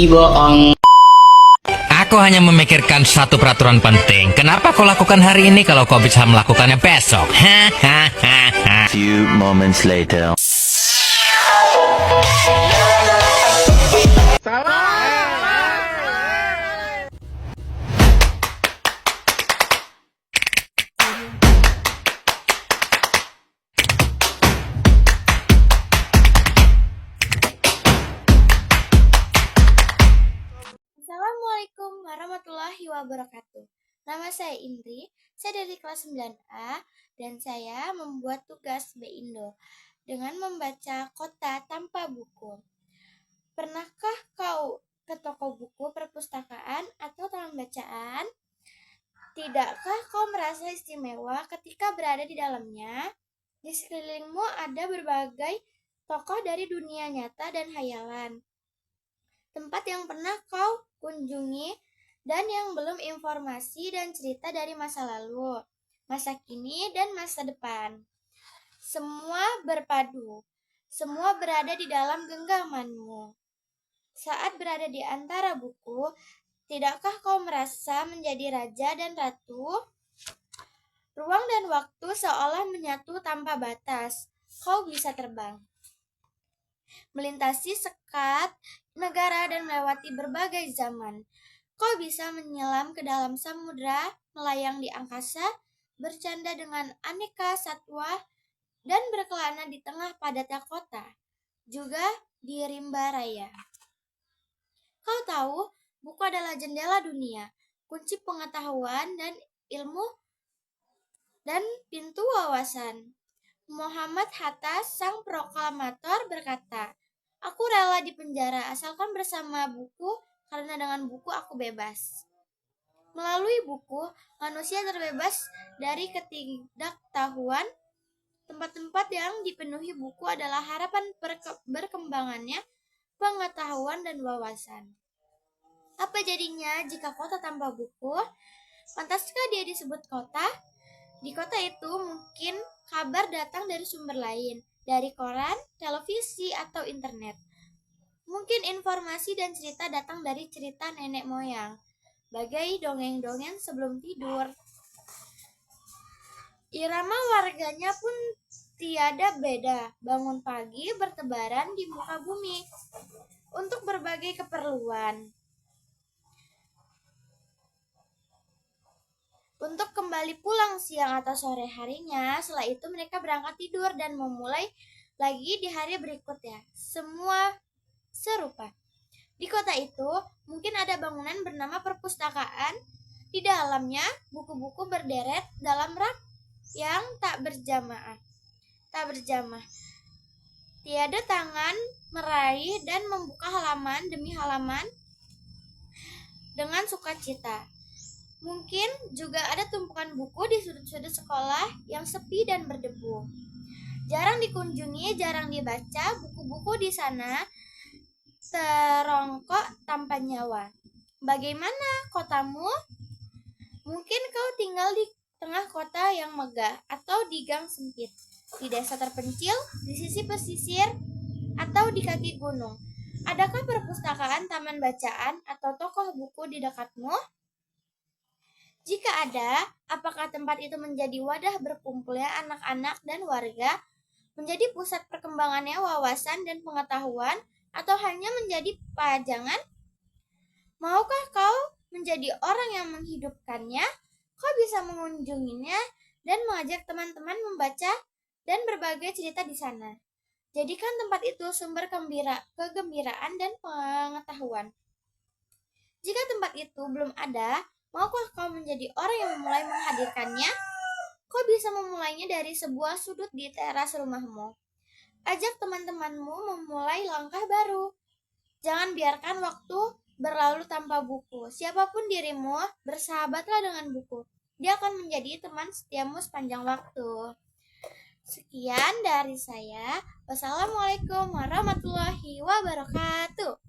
bohong. Aku hanya memikirkan satu peraturan penting. Kenapa kau lakukan hari ini kalau kau bisa melakukannya besok? Hahaha. Few moments later. Assalamualaikum warahmatullahi wabarakatuh. Nama saya Indri, saya dari kelas 9A dan saya membuat tugas B Indo dengan membaca Kota Tanpa Buku. Pernahkah kau ke toko buku, perpustakaan, atau taman bacaan? Tidakkah kau merasa istimewa ketika berada di dalamnya? Di sekelilingmu ada berbagai tokoh dari dunia nyata dan hayalan. Tempat yang pernah kau kunjungi dan yang belum informasi dan cerita dari masa lalu, masa kini, dan masa depan. Semua berpadu, semua berada di dalam genggamanmu. Saat berada di antara buku, tidakkah kau merasa menjadi raja dan ratu? Ruang dan waktu seolah menyatu tanpa batas. Kau bisa terbang, melintasi sekat negara dan melewati berbagai zaman. Kau bisa menyelam ke dalam samudra, melayang di angkasa, bercanda dengan aneka satwa, dan berkelana di tengah padatnya kota, juga di rimba raya. Kau tahu, buku adalah jendela dunia, kunci pengetahuan dan ilmu, dan pintu wawasan. Muhammad Hatta, sang proklamator, berkata, "Aku rela dipenjara asalkan bersama buku, karena dengan buku aku bebas." Melalui buku, manusia terbebas dari ketidaktahuan. Tempat-tempat yang dipenuhi buku adalah harapan berkembangannya pengetahuan dan wawasan. Apa jadinya jika kota tanpa buku? Pantaskah dia disebut kota? Di kota itu mungkin kabar datang dari sumber lain, dari koran, televisi, atau internet. Mungkin informasi dan cerita datang dari cerita nenek moyang, bagai dongeng-dongeng sebelum tidur. Irama warganya pun tiada beda, bangun pagi bertebaran di muka bumi untuk berbagai keperluan. Untuk kembali pulang siang atau sore harinya, setelah itu mereka berangkat tidur dan memulai lagi di hari berikutnya. Semua serupa. Di kota itu, mungkin ada bangunan bernama perpustakaan. Di dalamnya, buku-buku berderet dalam rak yang tak berjamaah. Tiada tangan meraih dan membuka halaman demi halaman dengan sukacita. Mungkin juga ada tumpukan buku di sudut-sudut sekolah yang sepi dan berdebu. Jarang dikunjungi, jarang dibaca, buku-buku di sana terongkok tanpa nyawa. Bagaimana kotamu? Mungkin kau tinggal di tengah kota yang megah atau di gang sempit, di desa terpencil, di sisi pesisir, atau di kaki gunung. Adakah perpustakaan, taman bacaan, atau toko buku di dekatmu? Jika ada, apakah tempat itu menjadi wadah berkumpulnya anak-anak dan warga, menjadi pusat perkembangannya wawasan dan pengetahuan, atau hanya menjadi pajangan? Maukah kau menjadi orang yang menghidupkannya? Kau bisa mengunjunginya dan mengajak teman-teman membaca dan berbagai cerita di sana. Jadikan tempat itu sumber kegembiraan dan pengetahuan. Jika tempat itu belum ada, maukah kau menjadi orang yang memulai menghadirkannya? Kau bisa memulainya dari sebuah sudut di teras rumahmu. Ajak teman-temanmu memulai langkah baru. Jangan biarkan waktu berlalu tanpa buku. Siapapun dirimu, bersahabatlah dengan buku. Dia akan menjadi teman setiamu sepanjang waktu. Sekian dari saya. Wassalamualaikum warahmatullahi wabarakatuh.